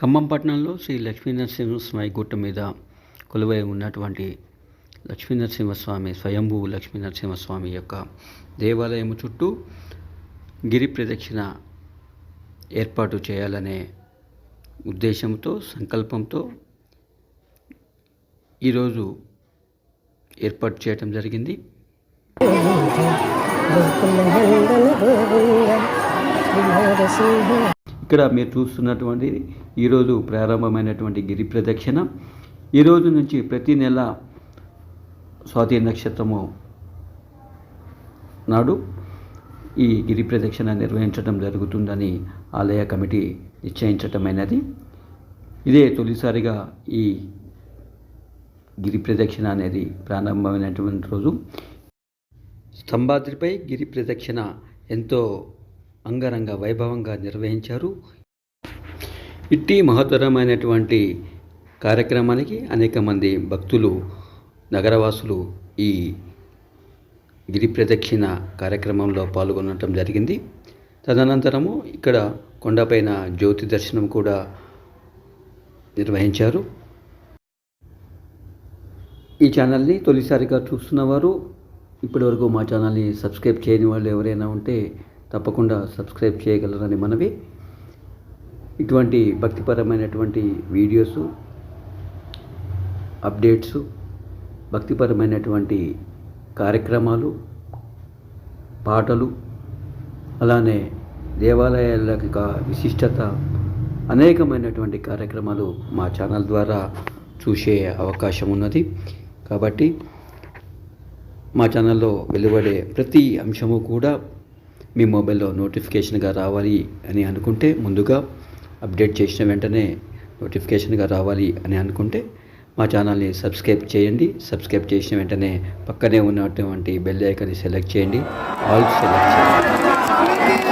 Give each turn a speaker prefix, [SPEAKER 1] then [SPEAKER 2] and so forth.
[SPEAKER 1] ఖమ్మం పట్టణంలో శ్రీ లక్ష్మీనరసింహస్వామి గుట్ట మీద కొలువై ఉన్నటువంటి లక్ష్మీనరసింహస్వామి స్వయంభూ లక్ష్మీనరసింహస్వామి యొక్క దేవాలయం చుట్టూ గిరి ప్రదక్షిణ ఏర్పాటు చేయాలనే ఉద్దేశంతో సంకల్పంతో ఈరోజు ఏర్పాటు చేయడం జరిగింది. ఇక్కడ మీరు చూస్తున్నటువంటి ఈరోజు ప్రారంభమైనటువంటి గిరి ప్రదక్షిణ ఈరోజు నుంచి ప్రతి నెల స్వాతి నక్షత్రము నాడు ఈ గిరి ప్రదక్షిణ నిర్వహించడం జరుగుతుందని ఆలయ కమిటీ నిశ్చయించటమైనది. ఇదే తొలిసారిగా ఈ గిరి ప్రదక్షిణ అనేది ప్రారంభమైనటువంటి రోజు. స్తంభాద్రిపై గిరి ప్రదక్షిణ ఎంతో అంగరంగ వైభవంగా నిర్వహించారు. ఇట్టి మహత్తరమైనటువంటి కార్యక్రమానికి అనేక మంది భక్తులు నగరవాసులు ఈ గిరి ప్రదక్షిణ కార్యక్రమంలో పాల్గొనడం జరిగింది. తదనంతరము ఇక్కడ కొండపైన జ్యోతి దర్శనం కూడా నిర్వహించారు. ఈ ఛానల్ని తొలిసారిగా చూస్తున్నవారు ఇప్పటివరకు మా ఛానల్ని సబ్స్క్రైబ్ చేయని వాళ్ళు ఎవరైనా ఉంటే తప్పకుండా సబ్స్క్రైబ్ చేయగలరని మనవి. ఇటువంటి భక్తిపరమైనటువంటి వీడియోసు, అప్డేట్స్, భక్తిపరమైనటువంటి కార్యక్రమాలు, పాటలు, అలానే దేవాలయాల యొక్క విశిష్టత, అనేకమైనటువంటి కార్యక్రమాలు మా ఛానల్ ద్వారా చూసే అవకాశం ఉన్నది. కాబట్టి మా ఛానల్లో వెలువడే ప్రతి అంశము కూడా మీ మొబైల్లో నోటిఫికేషన్గా రావాలి అని అనుకుంటే, ముందుగా అప్డేట్ చేసిన వెంటనే నోటిఫికేషన్గా రావాలి అని అనుకుంటే మా ఛానల్ని సబ్స్క్రైబ్ చేయండి. సబ్స్క్రైబ్ చేసిన వెంటనే పక్కనే ఉన్నటువంటి బెల్ ఐకాన్ని సెలెక్ట్ చేయండి, ఆల్ సెలెక్ట్ చేయండి.